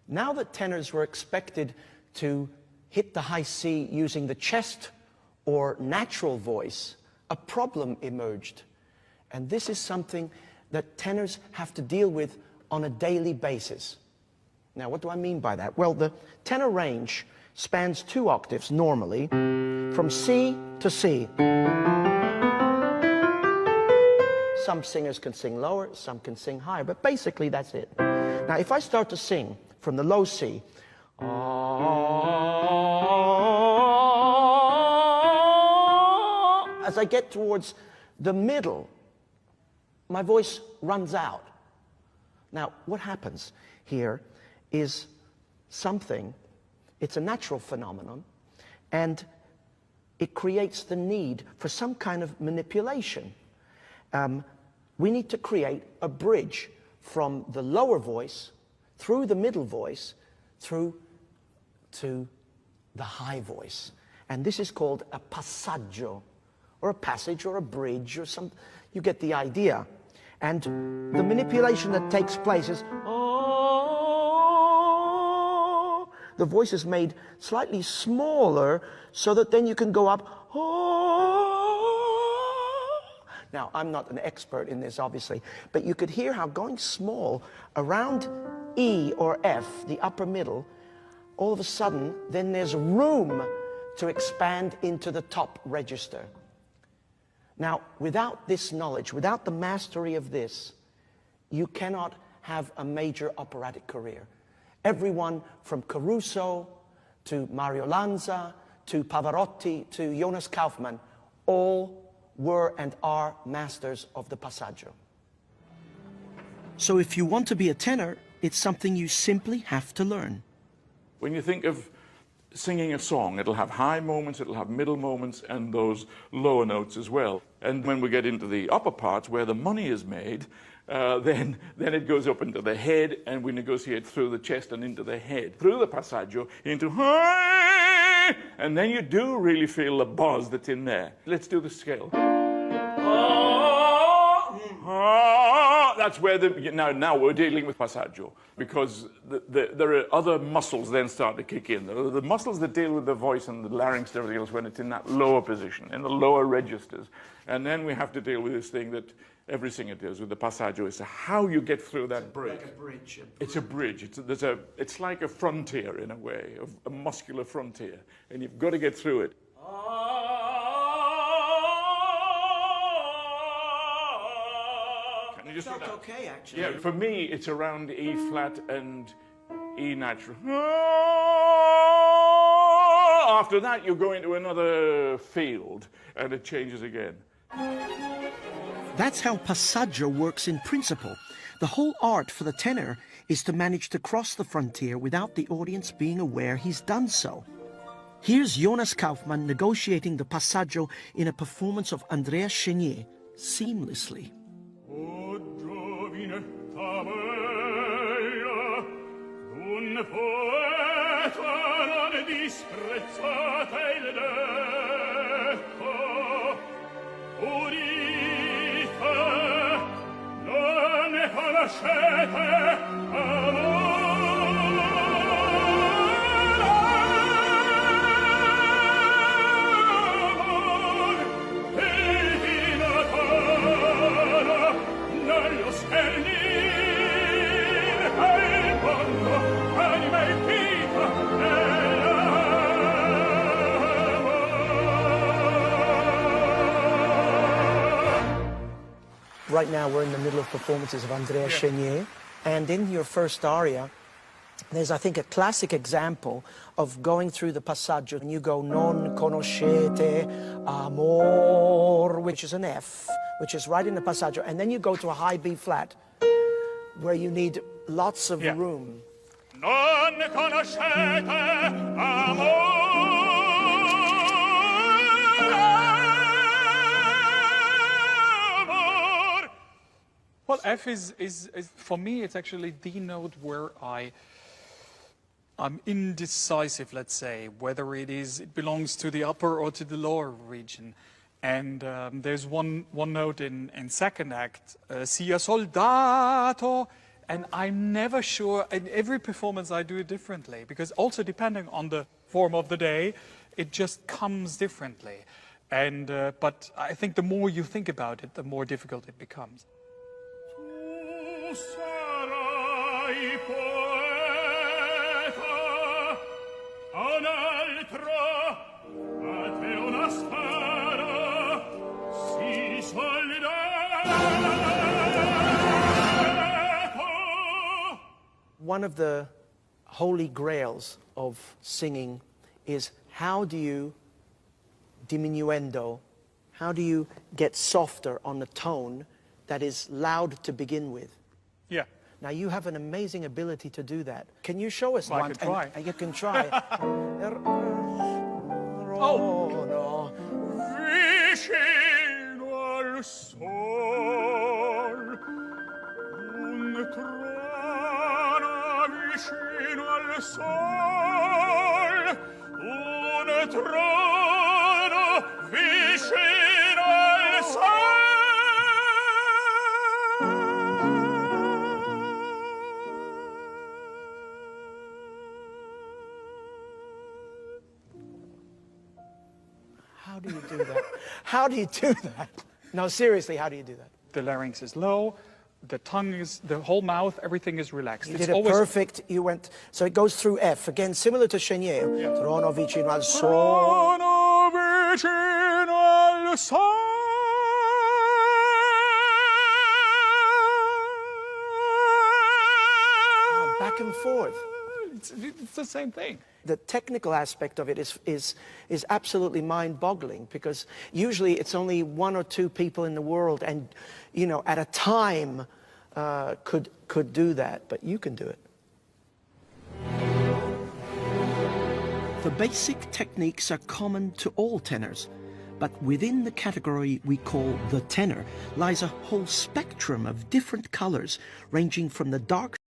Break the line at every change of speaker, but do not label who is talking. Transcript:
Now that tenors were expected to hit the high C using the chest or natural voice, a problem emerged. And this is something that tenors have to deal with on a daily basis. Now, what do I mean by that? Well, the tenor range spans 2 octaves normally, from C to C. Some singers can sing lower, some can sing higher, but basically that's it. Now, if I start to sing from the low C, as I get towards the middle, my voice runs out. Now, what happens here is something, it's a natural phenomenon, and it creates the need for some kind of manipulation. We need to create a bridge from the lower voice, through the middle voice, through to the high voice. And this is called a passaggio, or a passage, or a bridge, or some, you get the idea. And the manipulation that takes place is, oh, the voice is made slightly smaller so that then you can go up, oh. Now, I'm not an expert in this, obviously, but you could hear how going small around E or F, the upper middle, all of a sudden, then there's room to expand into the top register. Now, without this knowledge, without the mastery of this, you cannot have a major operatic career. Everyone from Caruso to Mario Lanza to Pavarotti to Jonas Kaufmann, all were and are masters of the Passaggio. So if you want to be a tenor, it's something you simply have to learn.
When you think of singing a song, it'll have high moments, it'll have middle moments, and those lower notes as well. And when we get into the upper parts where the money is made, then it goes up into the head, and we negotiate through the chest and into the head, through the passaggio, into high, and then you do really feel the buzz that's in there. Let's do the scale. That's where now we're dealing with passaggio, because there are other muscles then start to kick in. The muscles that deal with the voice and the larynx and everything else when it's in that lower position, in the lower registers. And then we have to deal with this thing that every singer deals with, the passaggio, is how you get through that bridge.
Like a bridge.
It's a bridge. It's like a frontier in a way, a muscular frontier, and you've got to get through it.
It felt okay, actually.
Yeah, for me, it's around E flat and E natural. After that, you go into another field, and it changes again.
That's how Passaggio works in principle. The whole art for the tenor is to manage to cross the frontier without the audience being aware he's done so. Here's Jonas Kaufmann negotiating the Passaggio in a performance of Andrea Chenier, seamlessly.
Un poeta non disprezzate il detto, udite, non ne conoscete amor, e di Natale nello schernir e il mondo anima e vita
Right now we're in the middle of performances of Andrea Chenier, and in your first aria there's, I think, a classic example of going through the passaggio, and you go non conoscete amor, which is an F, which is right in the passaggio, and then you go to a high B flat where you need lots of room.
non conoscete amor.
Well, F is for me, it's actually the note where I'm indecisive, let's say, whether it belongs to the upper or to the lower region. And there's one note in second act, sia soldato, And I'm never sure, in every performance I do it differently, because also depending on the form of the day, it just comes differently. And, but I think the more you think about it, the more difficult it becomes.
Tu sarai poeta, a un altro, a te una spada, si soldato.
One of the holy grails of singing is how do you diminuendo, how do you get softer on the tone that is loud to begin with?
Yeah.
Now you have an amazing ability to do that. Can you show us one?
I can try.
And you can try.
Oh.
Vicino al sol, un trono vicino al sol, un trono vicino al sol.
How do you do that? How do you do that? No, seriously, how do you do that?
The larynx is low, the tongue is, the whole mouth, everything is relaxed.
You
It's
did it
always
perfect. You went, so it goes through F. Again, similar to Chenier. Trono vicino al sol.
Trono vicino al sol.
Back and forth.
it's the same thing.
The technical aspect of it is absolutely mind-boggling, because usually it's only one or two people in the world, and you know, at a time could do that, but you can do it. The basic techniques are common to all tenors, but within the category we call the tenor lies a whole spectrum of different colors, ranging from the dark